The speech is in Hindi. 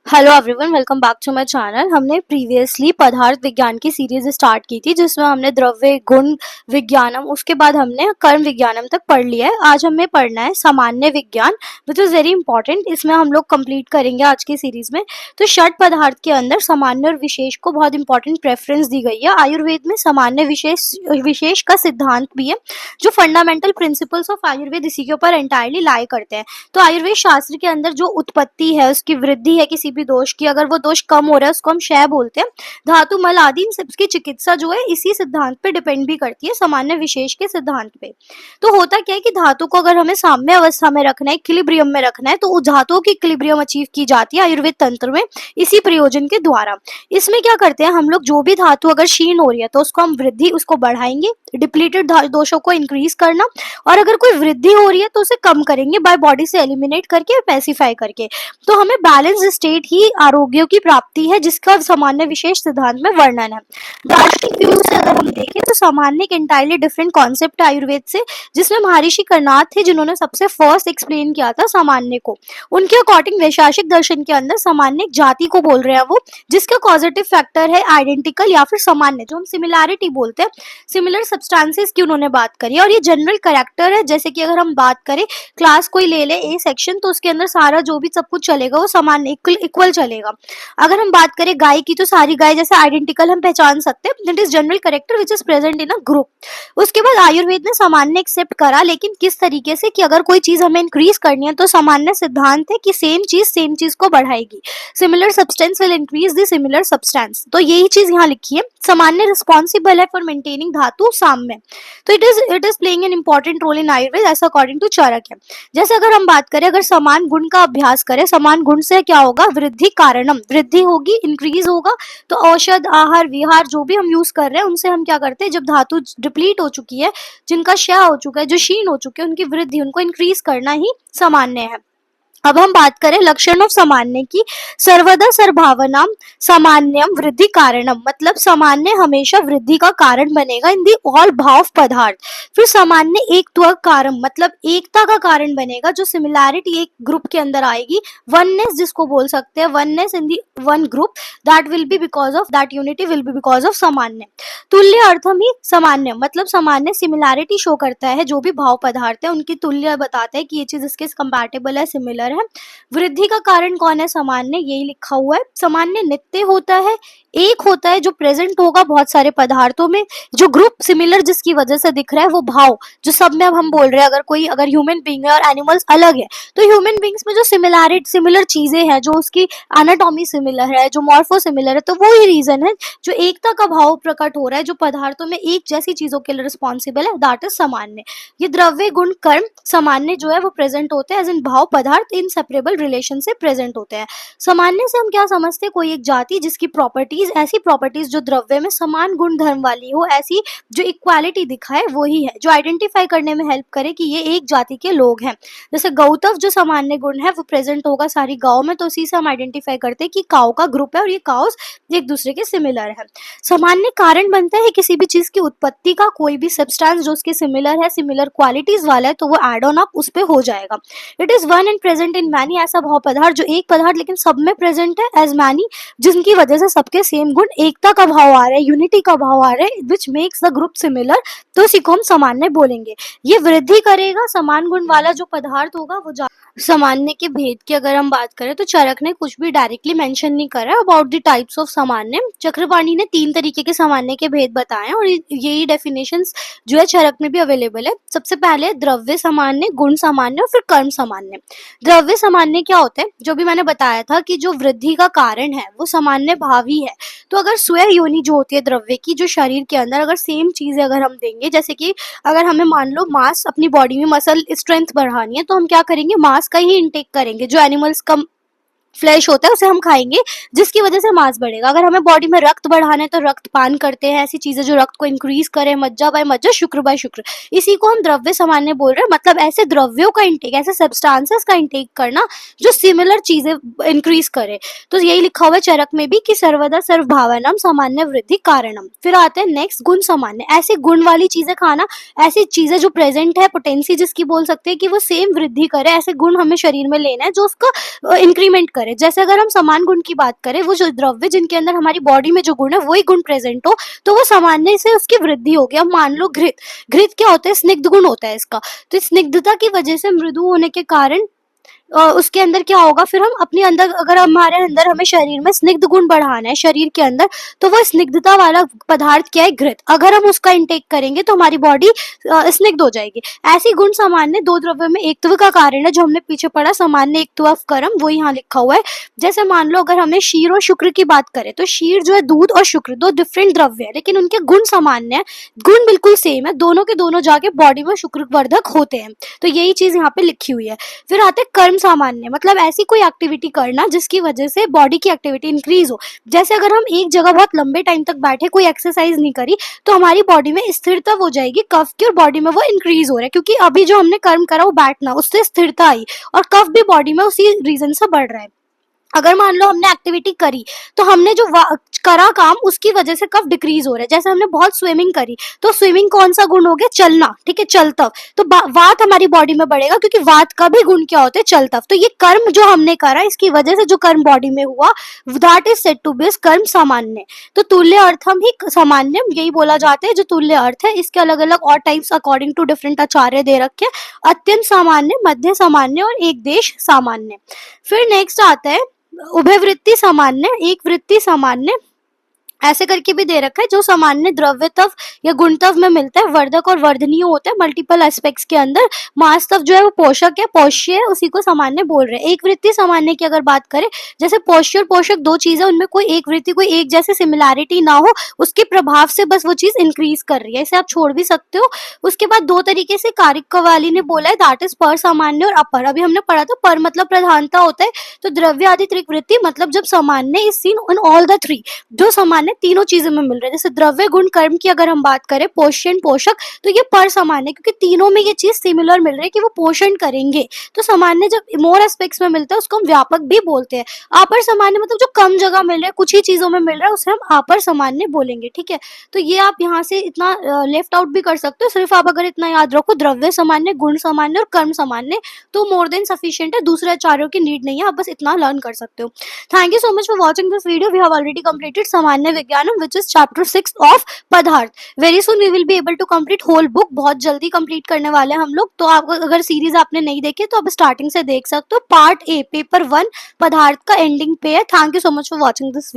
Hello everyone, welcome back to my channel. हमने प्रीवियसली पदार्थ विज्ञान की सीरीज स्टार्ट की थी जिसमें हमने द्रव्य गुण विज्ञानम, उसके बाद हमने कर्म विज्ञानम तक पढ़ लिया है। आज हमें पढ़ना है सामान्य विज्ञान, विच इज़ वेरी इंपॉर्टेंट। इसमें हम लोग कंप्लीट करेंगे आज की सीरीज में। तो षट पदार्थ के अंदर सामान्य और विशेष को बहुत इंपॉर्टेंट प्रेफरेंस दी गई है। आयुर्वेद में सामान्य विशेष का सिद्धांत भी है। जो फंडामेंटल प्रिंसिपल्स ऑफ आयुर्वेद इसी के ऊपर एंटायरली लाई करते हैं। तो आयुर्वेद शास्त्र के अंदर जो उत्पत्ति है, उसकी वृद्धि है किसी भी दोष की, अगर वो दोष कम हो रहा है उसको हम क्षय बोलते हैं। धातु मल आदि इन सबकी चिकित्सा जो है इसी सिद्धांत पे डिपेंड भी करती है, सामान्य विशेष के सिद्धांत पे। तो होता क्या है कि धातु को अगर हमें साम्य अवस्था में रखना है, इक्विलिब्रियम में रखना है, तो उस धातुओं की इक्विलिब्रियम अचीव की जाती है आयुर्वेद तंत्र में इसी प्रयोजन के द्वारा। इसमें क्या करते हैं हम लोग, जो भी धातु अगर क्षीण हो रही है तो उसको हम वृद्धि उसको बढ़ाएंगे, डिप्लीटेड दोषों को इंक्रीज करना, और अगर कोई वृद्धि हो रही है तो उसे कम करेंगे बाय बॉडी से एलिमिनेट करके, पैसिफाई करके। तो हमें बैलेंस स्टेट ही आरोग्य की प्राप्ति है, जिसका सामान्य विशेष सिद्धांत में वर्णन है। दार्शनिक व्यू से अगर हम देखें तो सामान्य एक एंटायरली डिफरेंट कॉन्सेप्ट है आयुर्वेद से, जिसमें महर्षि कर्नाद थे जिन्होंने सबसे फर्स्ट एक्सप्लेन किया था सामान्य को। उनके अकॉर्डिंग वैशेषिक दर्शन के अंदर सामान्य एक जाति को बोल रहे हैं वो, जिसका पॉजिटिव फैक्टर है आइडेंटिकल या फिर सामान्य, जो हम सिमिलैरिटी बोलते हैं, सिमिलर सब्सटेंसेस की उन्होंने बात करी। और ये जनरल कैरेक्टर है, जैसे कि अगर हम बात करें क्लास कोई ले ले ए सेक्शन, तो उसके अंदर सारा जो भी सब कुछ चलेगा वो समान इक्वल चलेगा। अगर हम बात करें गाय की, तो सारी गाय जैसे आइडेंटिकल हम पहचान सकते हैं, that is general character which is present in a group. उसके बाद आयुर्वेद ने सामान्य एक्सेप्ट करा, लेकिन किस तरीके से कि अगर कोई चीज हमें इंक्रीज करनी है तो सामान्य सिद्धांत है कि सेम चीज को बढ़ाएगी, similar substance will increase the similar substance. तो यही चीज यहाँ लिखी है। सामान्य रिस्पॉन्सिबल है फॉर मेंटेनिंग धातु साम्य, तो it is playing an important role in Ayurveda ऐसा अकॉर्डिंग टू चाणक्य। जैसे अगर हम बात करें, अगर समान गुण का अभ्यास करें, समान गुण से क्या होगा, वृद्धि कारणम, वृद्धि होगी, इंक्रीज होगा। तो औषध, आहार, विहार जो भी हम यूज कर रहे हैं उनसे हम क्या करते हैं, जब धातु डिप्लीट हो चुकी है, जिनका क्षय हो चुका है, जो क्षीण हो चुके हैं, उनकी वृद्धि, उनको इंक्रीज करना ही सामान्य है। अब हम बात करें लक्षण ऑफ सामान्य की, सर्वदा सर्वभावनाम सामान्यम वृद्धि कारणम, मतलब सामान्य हमेशा वृद्धि का कारण बनेगा इन दी ऑल भाव पदार्थ। फिर सामान्य एक कारण, मतलब एकता का कारण बनेगा, जो सिमिलैरिटी एक ग्रुप के अंदर आएगी, वननेस जिसको बोल सकते हैं, oneness in the one group, that will be because of that unity will be because of सामान्य। तुल्य अर्थम ही सामान्य, मतलब सामान्य सिमिलैरिटी शो करता है, जो भी भाव पदार्थ है उनकी तुल्य बताते हैं कि ये चीज इसके कंपैटिबल है, सिमिलर है। वृद्धि का कारण कौन है, सामान्य, यही लिखा हुआ है। सामान्य नित्य होता है, एक होता है जो प्रेजेंट होगा बहुत सारे पदार्थों में, जो ग्रुप सिमिलर जिसकी वजह से दिख रहा है वो भाव, जो सब में अब हम बोल रहे हैं, अगर ह्यूमन बींग है और एनिमल्स अलग है, तो ह्यूमन बींग्स में जो सिमिलर चीजें हैं, जो उसकी एनाटॉमी सिमिलर है, जो मॉर्फो सिमिलर है, तो वो ही रीजन है जो एकता का भाव प्रकट हो रहा है, जो पदार्थों में एक जैसी चीजों के लिए रिस्पॉन्सिबल है, दैट इज सामान्य। ये द्रव्य गुण कर्म सामान्य जो है वो प्रेजेंट होते हैं एज इन भाव पदार्थ इन सेपरेबल रिलेशन से प्रेजेंट होते हैं। सामान्य से हम क्या समझते हैं, कोई एक जाति जिसकी प्रॉपर्टीज, ऐसी प्रॉपर्टीज जो द्रव्य में समान गुण धर्म वाली हो, ऐसी जो इक्वालिटी दिखाए वही है, जो आइडेंटिफाई करने में हेल्प करे कि ये एक जाति के लोग हैं। जैसे गौतव जो सामान्य गुण है वो प्रेजेंट होगा सारी गाँव में, तो उसी से हम आइडेंटिफाई करते हैं कि काऊ का ग्रुप है और ये काउस एक दूसरे के सिमिलर है। सामान्य कारण बनता है किसी भी चीज की उत्पत्ति का, कोई भी सब्सटेंस जो उसके सिमिलर है, सिमिलर क्वालिटीज वाला है, तो वो एड ऑन अप उस पे हो जाएगा। It is one and present in many, ऐसा भाव पदार्थ जो एक पदार्थ लेकिन सब में प्रेजेंट है एज मैनी, जिनकी वजह से सबके सेम गुण, एकता का भाव आ रहा है, यूनिटी का भाव आ रहा है, which makes the group similar, तो इसी को हम सामान्य बोलेंगे। ये वृद्धि करेगा, समान गुण वाला जो पदार्थ होगा वो सामान्य के भेद की अगर हम बात करें तो चरक ने कुछ भी डायरेक्टली मेंशन नहीं करा अबाउट द टाइप्स ऑफ सामान्य। चक्रपाणी ने 3 तरीके के सामान्य के भेद बताए और यही डेफिनेशंस जो है चरक में भी अवेलेबल है। सबसे पहले द्रव्य सामान्य, गुण सामान्य और फिर कर्म सामान्य। द्रव्य सामान्य क्या होते हैं, जो भी मैंने बताया था कि जो वृद्धि का कारण है वो सामान्य भावी है। तो अगर स्वयं योनि जो होती है द्रव्य की, जो शरीर के अंदर अगर सेम चीजें अगर हम देंगे, जैसे कि अगर हमें मान लो मास, अपनी बॉडी में मसल स्ट्रेंथ बढ़ानी है, तो हम क्या करेंगे, मास का ही इनटेक करेंगे, जो एनिमल्स का फ्लैश होता है उसे हम खाएंगे, जिसकी वजह से मास बढ़ेगा। अगर हमें बॉडी में रक्त बढ़ाना है तो रक्त पान करते हैं, ऐसी चीजें जो रक्त को इंक्रीज करे, मज्जा बाय मज्जा, शुक्र बाय शुक्र, इसी को हम द्रव्य सामान्य बोल रहे हैं। मतलब ऐसे द्रव्यों का इंटेक, ऐसे सब्सटेंसेस का इंटेक करना जो सिमिलर चीजें इंक्रीज करे। तो यही लिखा हुआ है चरक में भी कि सर्वदा सर्व भावनाम सामान्य वृद्धि कारणम। फिर आते हैं नेक्स्ट गुण सामान्य, ऐसे गुण वाली चीजें खाना, ऐसी चीजें जो प्रेजेंट है, पोटेंसी जिसकी बोल सकते हैं कि वो सेम वृद्धि करे, ऐसे गुण हमें शरीर में लेना है जो उसका इंक्रीमेंट करे। करें, जैसे अगर हम समान गुण की बात करें, वो जो द्रव्य जिनके अंदर हमारी बॉडी में जो गुण है वही गुण प्रेजेंट हो, तो वो सामान्य से उसकी वृद्धि होगी। अब मान लो घृत, घृत क्या होता है, स्निग्ध गुण होता है इसका, तो स्निग्धता की वजह से मृदु होने के कारण उसके अंदर क्या होगा, फिर हम अपने अंदर, अगर हमारे अंदर हमें शरीर में स्निग्ध गुण बढ़ाना है शरीर के अंदर, तो वो स्निग्धता वाला पदार्थ क्या है, घृत, अगर हम उसका इंटेक करेंगे तो हमारी बॉडी स्निग्ध हो जाएगी। ऐसी गुण सामान्य दो द्रव्य में एकत्व का कारण है, जो हमने पीछे पढ़ा सामान्य एकत्व कर्म, वो यहाँ लिखा हुआ है। जैसे मान लो अगर हमें क्षीर और शुक्र की बात करें, तो क्षीर जो है दूध और शुक्र दो डिफरेंट द्रव्य है, लेकिन उनके गुण सामान्य है, गुण बिल्कुल सेम है, दोनों के दोनों जाके बॉडी में शुक्रवर्धक होते हैं। तो यही चीज यहाँ पे लिखी हुई है। फिर आते हैं कर्म सामान्य, मतलब ऐसी कोई एक्टिविटी करना जिसकी वजह से बॉडी की एक्टिविटी इंक्रीज हो। जैसे अगर हम एक जगह बहुत लंबे टाइम तक बैठे, कोई एक्सरसाइज नहीं करी, तो हमारी बॉडी में स्थिरता हो जाएगी कफ की, और बॉडी में वो इंक्रीज हो रहा है, क्योंकि अभी जो हमने कर्म करा वो बैठना, उससे स्थिरता आई, और कफ भी बॉडी में उसी रीजन से बढ़ रहा है। अगर मान लो हमने एक्टिविटी करी, तो हमने जो करा काम, उसकी वजह से कफ डिक्रीज हो रहा है। जैसे हमने बहुत स्विमिंग करी, तो स्विमिंग कौन सा गुण हो गया, चलना, ठीक है, चलतव, तो वात हमारी बॉडी में बढ़ेगा, क्योंकि वात का भी गुण क्या होता है, चलतव। तो ये कर्म जो हमने करा, इसकी वजह से जो कर्म बॉडी में हुआ, that is said to be कर्म सामान्य। तो तुल्य अर्थम ही सामान्य यही बोला जाता है, जो तुल्य अर्थ है। इसके अलग अलग और टाइप्स अकॉर्डिंग टू डिफरेंट आचार्य दे रखे, अत्यंत सामान्य, मध्य सामान्य और एक देश सामान्य। फिर नेक्स्ट आता है उभयवृत्ति सामान्य, एक वृत्ति सामान्य, ऐसे करके भी दे रखा है, जो सामान्य द्रव्यतव या गुणतव में मिलता है, वर्धक और वर्धनीय होता है मल्टीपल एस्पेक्ट्स के अंदर। मासतव जो है वो पोषक है, पोष्य है, उसी को सामान्य बोल रहे हैं। एक वृत्ति सामान्य की अगर बात करें, जैसे पोष्य और पोषक दो चीजें, उनमें कोई एक वृत्ति, कोई एक जैसे सिमिलैरिटी ना हो, उसके प्रभाव से बस वो चीज इंक्रीज कर रही है, इसे आप छोड़ भी सकते हो। उसके बाद दो तरीके से कारिक कवाली ने बोला है, दैट इज पर सामान्य और अपर। अभी हमने पढ़ा था पर मतलब प्रधानता होता है, तो द्रव्य आदि त्रिक वृत्ति मतलब जब सामान्य is seen in all the three, जो सामान्य तीनों चीजों में मिल रहे हैं। जैसे द्रव्य गुण कर्म की अगर हम बात करें, पोषण पोषक, तो ये पर सामान्य, क्योंकि तीनों में ये चीज सिमिलर मिल रही है कि वो पोषण करेंगे। तो सामान्य जब मोर एस्पेक्ट्स में मिलता है, उसको हम व्यापक भी बोलते हैं। अपर सामान्य मतलब जो कम जगह मिल रहा है, कुछ ही चीजों में मिल रहा है, उसे हम अपर सामान्य बोलेंगे, ठीक है। तो ये आप यहाँ से इतना लेफ्ट आउट भी कर सकते हो, सिर्फ आप अगर इतना याद रखो, द्रव्य सामान्य, गुण सामान्य और कर्म सामान्य, तो मोर देन सफिशिएंट है, दूसरे आचार्यों की नीड नहीं है, आप बस इतना लर्न कर सकते हो। Thank you so much for watching this video. We have already completed सामान्य विज्ञानम, which is chapter 6 of पदार्थ। Very soon we will be able to complete whole book, बहुत जल्दी कंप्लीट करने वाले हैं हम लोग। तो आप अगर सीरीज आपने नहीं देखी तो आप स्टार्टिंग से देख सकते हो। पार्ट ए पेपर 1 पदार्थ का एंडिंग पे है। Thank you so much for watching this.